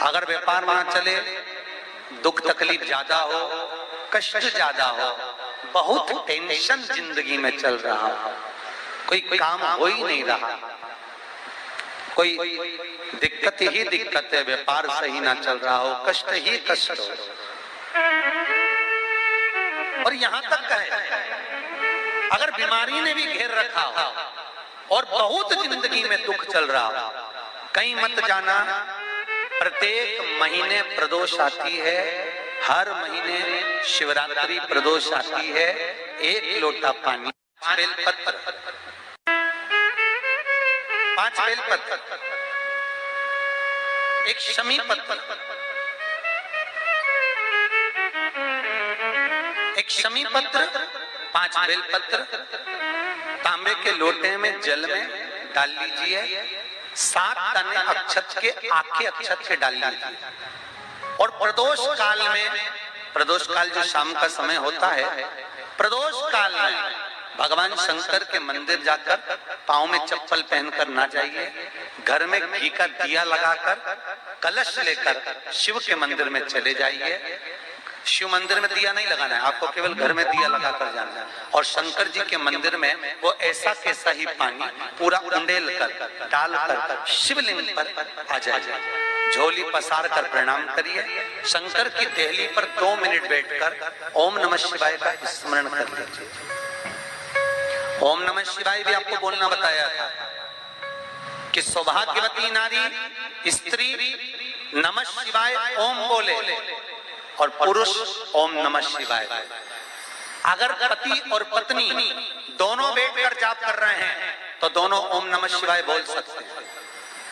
अगर व्यापार ना चले, दुख तकलीफ ज्यादा हो, कष्ट ज्यादा हो, बहुत टेंशन जिंदगी में चल रहा हो, कोई काम हो ही नहीं रहा, कोई दिक्कत ही दिक्कत है, व्यापार सही ना चल रहा हो, कष्ट ही कष्ट हो, और यहां तक है अगर बीमारी ने भी घेर रखा हो और बहुत जिंदगी में दुख चल रहा हो, कहीं मत जाना, प्रत्येक महीने प्रदोष आती है, हर महीने शिवरात्रि प्रदोष आती है, 1 लोटा पानी, 5 बेलपत्र, 5 बेलपत्र, एक शमी पत्र, एक शमी पत्र, 5 बेलपत्र तांबे के लोटे में जल में डाल लीजिए, 7 दाने अक्षत के, आखे अक्षत के डाल लीजिए, और प्रदोष काल में, प्रदोष काल जो शाम का समय होता है, प्रदोष काल में भगवान शंकर के मंदिर जाकर पांव में चप्पल पहनकर ना जाइए, घर में घी का दिया लगाकर कलश लेकर शिव के मंदिर में चले जाइए। शिव मंदिर में दिया नहीं लगाना है आपको, केवल घर में दिया लगाकर जाना है, और शंकर जी के मंदिर में वो ऐसा कैसा ही पानी पूरा उंडेल कर डालकर शिवलिंग पर आ जाए, झोली पसार कर प्रणाम करिए, शंकर की देहली पर 2 मिनट बैठकर ओम नमः शिवाय का स्मरण कर लीजिए। ओम नमः शिवाय भी आपको बोलना बताया था कि सौभाग्यवती नारी स्त्री नमः शिवाय ओम बोले और पुरुष ओम नमः शिवाय। अगर पति और पत्नी दोनों बैठकर जाप कर रहे हैं तो दोनों ओम नमः शिवाय बोल सकते हैं,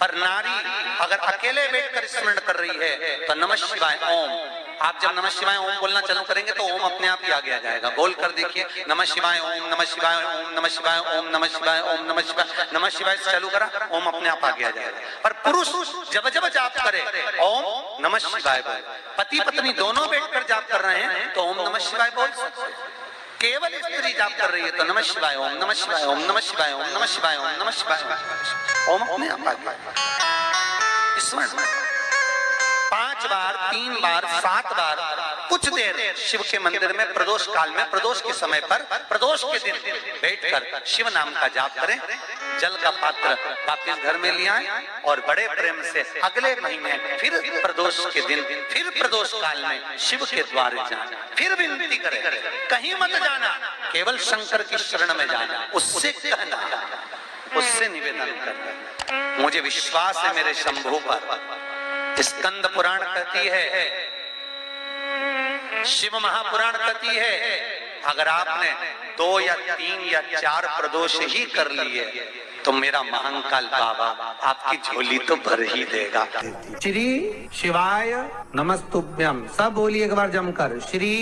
पर नारी अगर अकेले बैठकर स्मरण कर रही है तो नमः शिवाय ओम, आप जब नमः शिवाय ओम बोलना चालू करेंगे तो ओम अपने आप ही आगे आ जाएगा, बोल कर देखिए, नमः शिवाय ओम नमः शिवाय ओम नमः शिवाय ओम नमः शिवाय ओम नमः शिवाय, नमः शिवाय से चालू करा, ओम अपने आप आगे आ जाएगा। पर पुरुष जब जब जाप करे ओम नमः शिवाय बोले, पति पत्नी दोनों बैठकर जाप कर रहे हैं तो ओम नमः शिवाय बोल सकते हैं, केवल स्त्री जाप कर रही है तो नमः शिवाय ओम नमः शिवाय ओम नमः शिवाय ओम नमः शिवाय ओम नमः शिवाय ओम अपने आप आगे स्मरण 5 बार, 3 बार, 7 बार, कुछ देर शिव के मंदिर में प्रदोष काल में, प्रदोष के समय पर, प्रदोष के दिन बैठकर शिव नाम का जाप करें, जल का पात्र वापस घर में ले आए और बड़े प्रेम से अगले महीने फिर प्रदोष के दिन, फिर प्रदोष काल में शिव के द्वार जाए, फिर विनती करें, कहीं मत जाना, केवल शंकर की शरण में जाना, उससे कहना, उससे निवेदन करना, मुझे विश्वास है मेरे शंभू पर। स्कंद पुराण कहती है, शिव महापुराण कहती है, अगर आपने 2 या 3 या 4 प्रदोष ही कर लिए तो मेरा महाकाल बाबा आपकी झोली तो भर ही देगा। श्री शिवाय नमस्तुभ्यम, सब बोलिए एक बार जमकर, श्री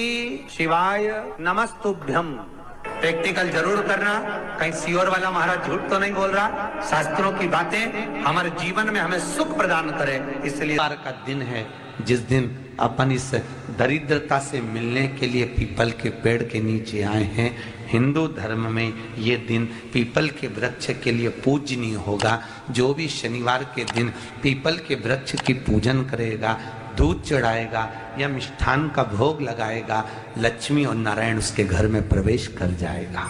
शिवाय नमस्तुभ्यम। प्रैक्टिकल जरूर करना, कहीं सियोर वाला महाराज झूठ तो नहीं बोल रहा, शास्त्रों की बातें हमारे जीवन में हमें सुख प्रदान करे, इसलिए का दिन है जिस दिन अपन इस दरिद्रता से मिलने के लिए पीपल के पेड़ के नीचे आए हैं। हिंदू धर्म में ये दिन पीपल के वृक्ष के लिए पूजनीय होगा। जो भी शनिवार के दिन पीपल के वृक्ष की पूजन करेगा, दूध चढ़ाएगा या मिष्ठान का भोग लगाएगा, लक्ष्मी और नारायण उसके घर में प्रवेश कर जाएगा,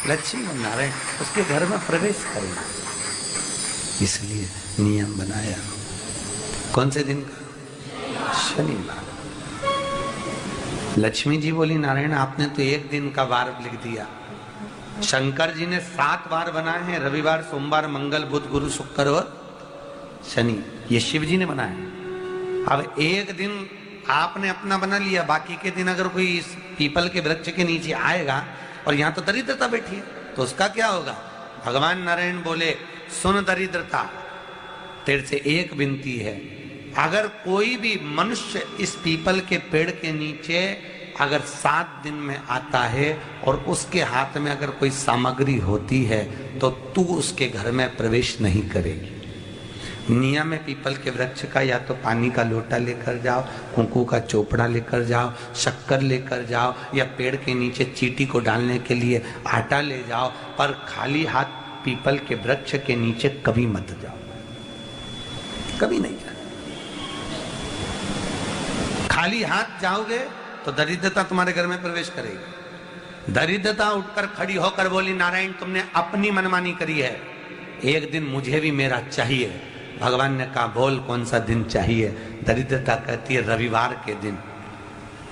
लक्ष्मी और नारायण उसके घर में प्रवेश करेगा। इसलिए नियम बनाया, कौन से दिन का? शनिवार। लक्ष्मी जी बोली, नारायण आपने तो 1 दिन का वार लिख दिया, शंकर जी ने 7 वार बनाए हैं, रविवार, सोमवार, मंगल, बुध, गुरु, शुक्र और शनि, ये शिव जी ने बनाया। अब 1 दिन आपने अपना बना लिया, बाकी के दिन अगर कोई इस पीपल के वृक्ष के नीचे आएगा और यहाँ तो दरिद्रता बैठी है तो उसका क्या होगा? भगवान नारायण बोले, सुन दरिद्रता, तेरे से एक विनती है, अगर कोई भी मनुष्य इस पीपल के पेड़ के नीचे अगर 7 दिन में आता है और उसके हाथ में अगर कोई सामग्री होती है तो तू उसके घर में प्रवेश नहीं करेगी। नियम है पीपल के वृक्ष का, या तो पानी का लोटा लेकर जाओ, कुंकू का चोपड़ा लेकर जाओ, शक्कर लेकर जाओ, या पेड़ के नीचे चींटी को डालने के लिए आटा ले जाओ, पर खाली हाथ पीपल के वृक्ष के नीचे कभी मत जाओ, कभी नहीं जाओ। खाली हाथ जाओगे तो दरिद्रता तुम्हारे घर में प्रवेश करेगी। दरिद्रता उठकर खड़ी होकर बोली, नारायण तुमने अपनी मनमानी करी है, एक दिन मुझे भी मेरा चाहिए। भगवान ने कहा, बोल कौन सा दिन चाहिए? दरिद्रता कहती है, रविवार के दिन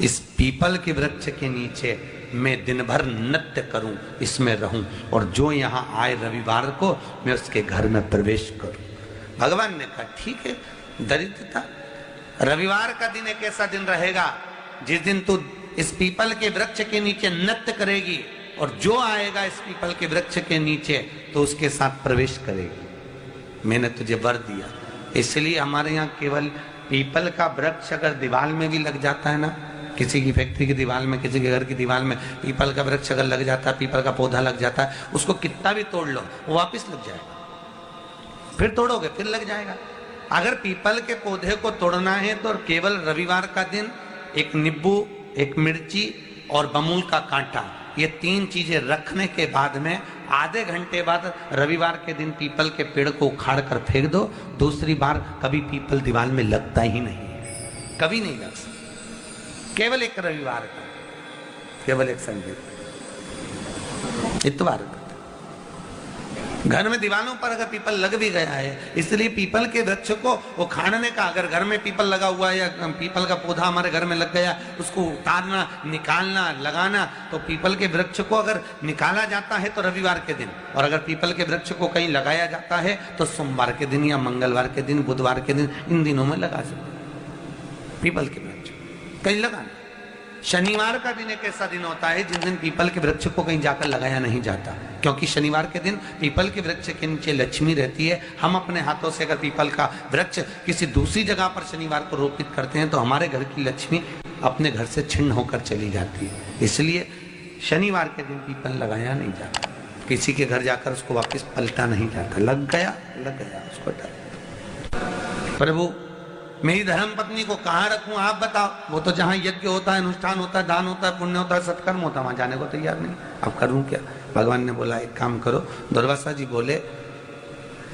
इस पीपल के वृक्ष के नीचे मैं दिन भर नृत्य करूं, इसमें रहूं, और जो यहां आए रविवार को मैं उसके घर में प्रवेश करूं। भगवान ने कहा, ठीक है। दरिद्रता, रविवार का दिन एक ऐसा दिन रहेगा जिस दिन तू इस पीपल के वृक्ष के नीचे नृत्य करेगी, और जो आएगा इस पीपल के वृक्ष के नीचे तो उसके साथ प्रवेश करेगी। मैंने तुझे वर दिया। इसलिए हमारे यहाँ केवल पीपल का वृक्ष अगर दीवार में भी लग जाता है ना, किसी की फैक्ट्री की दीवार में, किसी के घर की दीवार में पीपल का वृक्ष अगर लग जाता है, पीपल का पौधा लग जाता है, उसको कितना भी तोड़ लो वो वापिस लग जाएगा। फिर तोड़ोगे फिर लग जाएगा। अगर पीपल के पौधे को तोड़ना है तो केवल रविवार का दिन एक नींबू, एक मिर्ची और बमूल का कांटा, ये 3 चीजें रखने के बाद में आधे घंटे बाद रविवार के दिन पीपल के पेड़ को उखाड़ कर फेंक दो। दूसरी बार कभी पीपल दीवार में लगता ही नहीं, कभी नहीं लग सकता। केवल एक रविवार का, केवल एक संडे, इतवार का। घर में दीवारों पर अगर पीपल लग भी गया है, इसलिए पीपल के वृक्ष को उखाड़ने का, अगर घर में पीपल लगा हुआ है या पीपल का पौधा हमारे घर में लग गया, उसको उतारना, निकालना, लगाना, तो पीपल के वृक्ष को अगर निकाला जाता है तो रविवार के दिन, और अगर पीपल के वृक्ष को कहीं लगाया जाता है तो सोमवार के दिन या मंगलवार के दिन, बुधवार के दिन, इन दिनों में लगा सकते पीपल के वृक्ष कहीं लगाना। शनिवार का दिन एक ऐसा दिन होता है जिस दिन पीपल के वृक्ष को कहीं जाकर लगाया नहीं जाता, क्योंकि शनिवार के दिन पीपल के वृक्ष के नीचे लक्ष्मी रहती है। हम अपने हाथों से अगर पीपल का वृक्ष किसी दूसरी जगह पर शनिवार को रोपित करते हैं तो हमारे घर की लक्ष्मी अपने घर से छिन्न होकर चली जाती है। इसलिए शनिवार के दिन पीपल लगाया नहीं जाता, किसी के घर जाकर उसको वापस पलटा नहीं जाता। लग गया उसको डर। प्रभु मेरी धर्म पत्नी को कहाँ रखूं आप बताओ? वो तो जहाँ यज्ञ होता है, अनुष्ठान होता है, दान होता है, पुण्य होता है, सत्कर्म होता है, वहां जाने को तैयार नहीं। अब करूं क्या? भगवान ने बोला, एक काम करो। दुर्वासा जी बोले,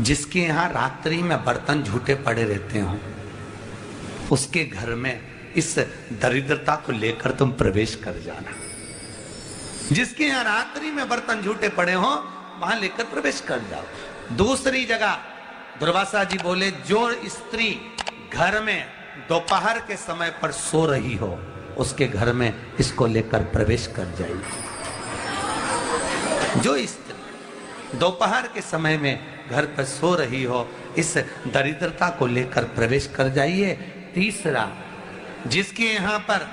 जिसके यहाँ रात्रि में बर्तन झूठे पड़े रहते हो उसके घर में इस दरिद्रता को लेकर तुम प्रवेश कर जाना। जिसके यहाँ रात्रि में बर्तन झूठे पड़े हो वहां लेकर प्रवेश कर जाओ। दूसरी जगह दुर्वासा जी बोले, जो स्त्री घर में दोपहर के समय पर सो रही हो उसके घर में इसको लेकर प्रवेश कर जाइए। जो स्त्री दोपहर के समय में घर पर सो रही हो इस दरिद्रता को लेकर प्रवेश कर जाइए। तीसरा, जिसके यहाँ पर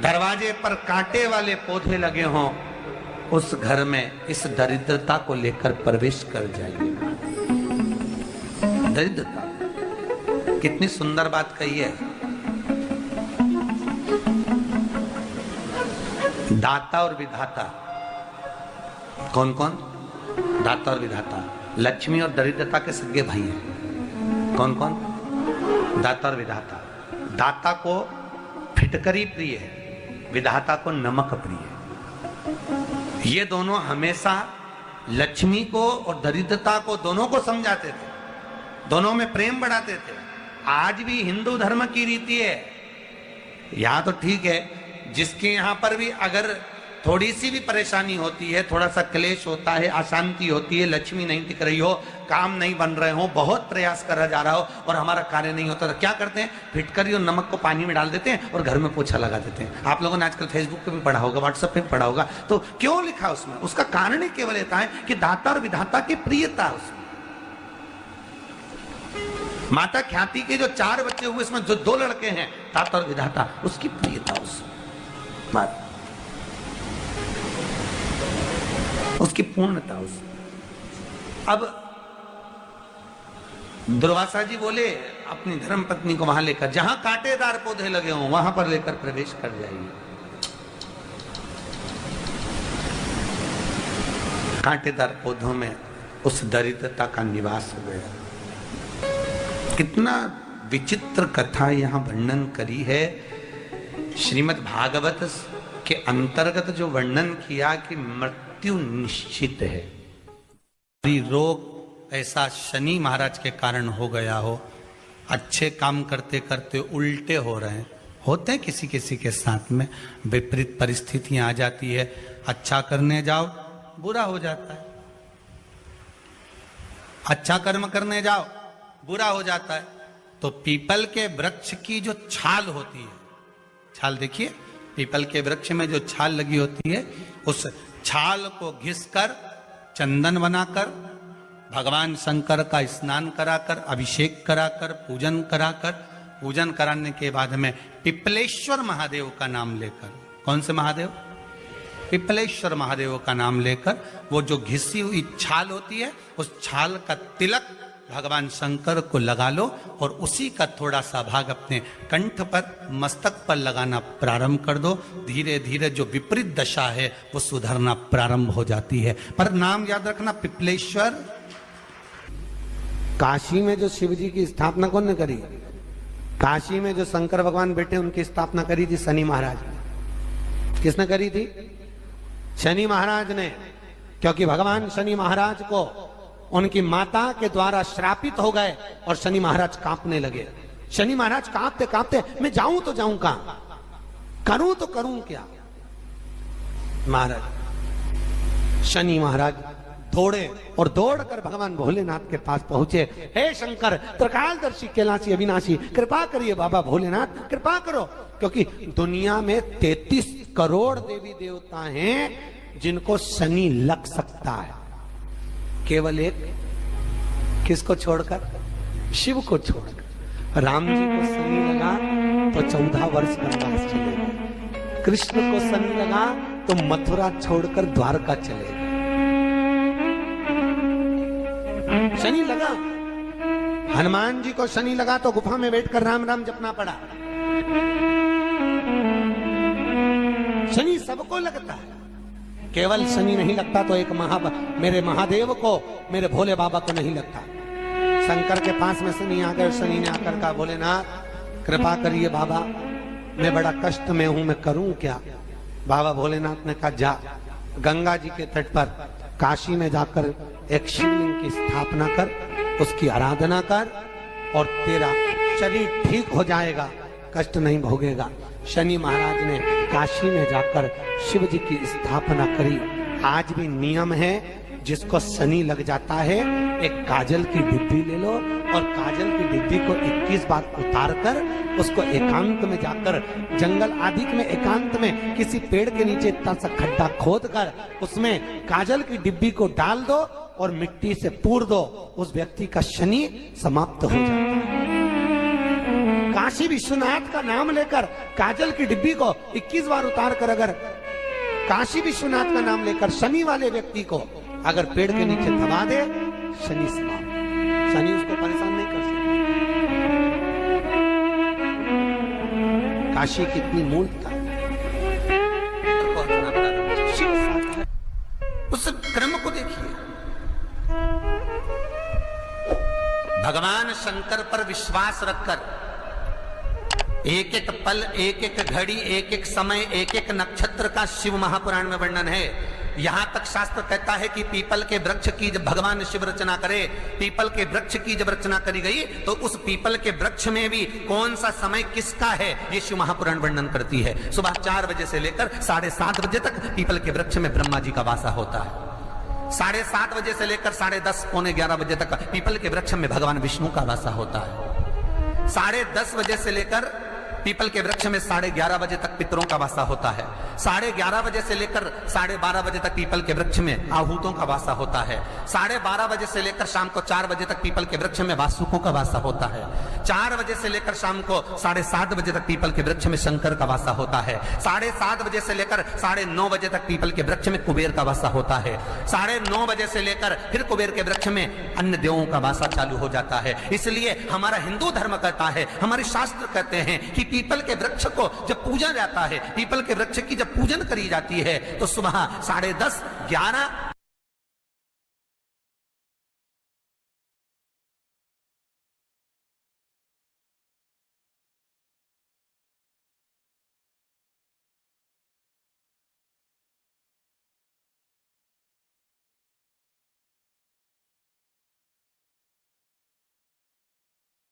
दरवाजे पर कांटे वाले पौधे लगे हों उस घर में इस दरिद्रता को लेकर प्रवेश कर जाइए। दरिद्रता, कितनी सुंदर बात कही है। दाता और विधाता, कौन कौन? दाता और विधाता। लक्ष्मी और दरिद्रता के सगे भाई हैं। कौन कौन? दाता और विधाता। दाता को फिटकरी प्रिय है, विधाता को नमक प्रिय है। ये दोनों हमेशा लक्ष्मी को और दरिद्रता को, दोनों को समझाते थे, दोनों में प्रेम बढ़ाते थे। आज भी हिंदू धर्म की रीति है। यहां तो ठीक है, जिसके यहां पर भी अगर थोड़ी सी भी परेशानी होती है, थोड़ा सा क्लेश होता है, अशांति होती है, लक्ष्मी नहीं दिख रही हो, काम नहीं बन रहे हो, बहुत प्रयास करा जा रहा हो और हमारा कार्य नहीं होता, तो क्या करते हैं? फिटकरी और नमक को पानी में डाल देते हैं और घर में पोछा लगा देते हैं। आप लोगों ने आजकल फेसबुक पे भी पढ़ा होगा, व्हाट्सएप पे भी पढ़ा होगा। तो क्यों लिखा उसमें? उसका कारण ही केवल ये है कि दाता और विधाता की प्रियता उसमें। माता ख्याति के जो 4 बच्चे हुए, इसमें जो 2 लड़के हैं, दाता और विधाता, उसकी प्रियता उसकी पूर्णता उस। अब दुर्वासा जी बोले अपनी धर्म पत्नी को वहां लेकर, जहां कांटेदार पौधे लगे हों वहां पर लेकर प्रवेश कर जाइए। कांटेदार पौधों में उस दरिद्रता का निवास हो गया। कितना विचित्र कथा यहां वर्णन करी है। श्रीमद् भागवत के अंतर्गत जो वर्णन किया कि मृत्यु निश्चित है। रोग ऐसा शनि महाराज के कारण हो गया हो, अच्छे काम करते करते उल्टे हो रहे हैं, होते हैं किसी किसी के साथ में विपरीत परिस्थितियां आ जाती है, अच्छा करने जाओ बुरा हो जाता है, अच्छा कर्म करने जाओ बुरा हो जाता है। तो पीपल के वृक्ष की जो छाल होती है, छाल देखिए, पीपल के वृक्ष में जो छाल लगी होती है, उस छाल को घिसकर चंदन बनाकर भगवान शंकर का स्नान कराकर, अभिषेक कराकर, पूजन कराने के बाद में पिपलेश्वर महादेव का नाम लेकर, कौन से महादेव? पिपलेश्वर महादेव का नाम लेकर वो जो घिसी हुई छाल होती है, उस छाल का तिलक भगवान शंकर को लगा लो और उसी का थोड़ा सा भाग अपने कंठ पर, मस्तक पर लगाना प्रारंभ कर दो। धीरे धीरे जो विपरीत दशा है वो सुधरना प्रारंभ हो जाती है। पर नाम याद रखना, पिपलेश्वर। काशी में जो शिव जी की स्थापना कौन ने करी? काशी में जो शंकर भगवान बैठे उनकी स्थापना करी थी शनि महाराज ने। किसने करी थी? शनि महाराज ने। क्योंकि भगवान शनि महाराज को उनकी माता के द्वारा श्रापित हो गए और शनि महाराज कांपने लगे। शनि महाराज कांपते कांपते, मैं जाऊं तो जाऊं कहां, करूं तो करूं क्या? महाराज, शनि महाराज दौड़े और दौड़कर भगवान भोलेनाथ के पास पहुंचे। हे शंकर, त्रिकालदर्शी, कैलाशी, अविनाशी, कृपा करिए बाबा भोलेनाथ, कृपा करो। क्योंकि दुनिया में 33 करोड़ देवी देवता हैं जिनको शनि लग सकता है, केवल एक, किसको छोड़कर? शिव को छोड़कर। राम जी को शनि लगा तो 14 वर्ष वनवास चले गए। कृष्ण को शनि लगा तो मथुरा छोड़कर द्वारका चले गए। शनि लगा। हनुमान जी को शनि लगा तो गुफा में बैठकर राम राम जपना पड़ा। शनि सबको लगता है, केवल शनि नहीं लगता तो एक मेरे महादेव को, मेरे भोले बाबा को नहीं लगता। शंकर के पास में शनि आ गए। शनि ने आकर कहा, भोलेनाथ कृपा करिए बाबा, मैं बड़ा कष्ट में हूं, मैं करूं क्या? बाबा भोलेनाथ ने कहा, जा गंगा जी के तट पर काशी में जाकर एक शिवलिंग की स्थापना कर, उसकी आराधना कर और तेरा शरीर ठीक हो जाएगा, कष्ट नहीं भोगेगा। शनि महाराज ने काशी में जाकर शिव जी की स्थापना करी। आज भी नियम है, जिसको शनि लग जाता है एक काजल की डिब्बी ले लो और काजल की डिब्बी को 21 बार उतार कर उसको एकांत में जाकर, जंगल आदि में एकांत में किसी पेड़ के नीचे इतना सा खड्डा खोद कर उसमें काजल की डिब्बी को डाल दो और मिट्टी से पूर दो, उस व्यक्ति का शनि समाप्त हो जाता है। काशी विश्वनाथ का नाम लेकर काजल की डिब्बी को 21 बार उतार कर अगर काशी विश्वनाथ का नाम लेकर शनि वाले व्यक्ति को अगर पेड़ के नीचे दबा दे, शनि समाप्त, शनि उसको परेशान नहीं कर सकता। काशी कितनी मूलता है। उस क्रम को देखिए, भगवान शंकर पर विश्वास रखकर एक एक पल, एक एक घड़ी, एक एक समय, एक एक नक्षत्र का शिव महापुराण में वर्णन है। यहां तक शास्त्र कहता है कि पीपल के वृक्ष की जब भगवान शिव रचना करे, पीपल के वृक्ष की जब रचना करी गई तो उस पीपल के वृक्ष में भी कौन सा समय किसका है, ये शिव महापुराण वर्णन करती है। सुबह 4 बजे से लेकर 7:30 बजे तक पीपल के वृक्ष में ब्रह्मा जी का वासा होता है। 7:30 बजे से लेकर 10:30 पौने 11 बजे तक पीपल के वृक्ष में भगवान विष्णु का वासा होता है। 10:30 बजे से लेकर पीपल के वृक्ष में 11:30 बजे तक पितरों का वासा होता है। 11:30 बजे से लेकर 12:30 बजे तक पीपल के वृक्ष में आहूतों का वासा होता है। 12:30 बजे से लेकर शाम को 4 बजे तक पीपल के वृक्ष में वासुकों का वासा होता है। 4 बजे से लेकर शाम को 7:30 बजे तक पीपल के वृक्ष में शंकर का वासा होता है। 7:30 बजे से लेकर 9:30 बजे तक पीपल के वृक्ष में कुबेर का वासा होता है। 9:30 बजे से लेकर फिर कुबेर के वृक्ष में अन्य देवों का वासा चालू हो जाता है। इसलिए हमारा हिंदू धर्म कहता है, हमारे शास्त्र कहते हैं कि पीपल के वृक्ष को जब पूजा जाता है, पीपल के वृक्ष की जब पूजन करी जाती है तो सुबह 10:30, 11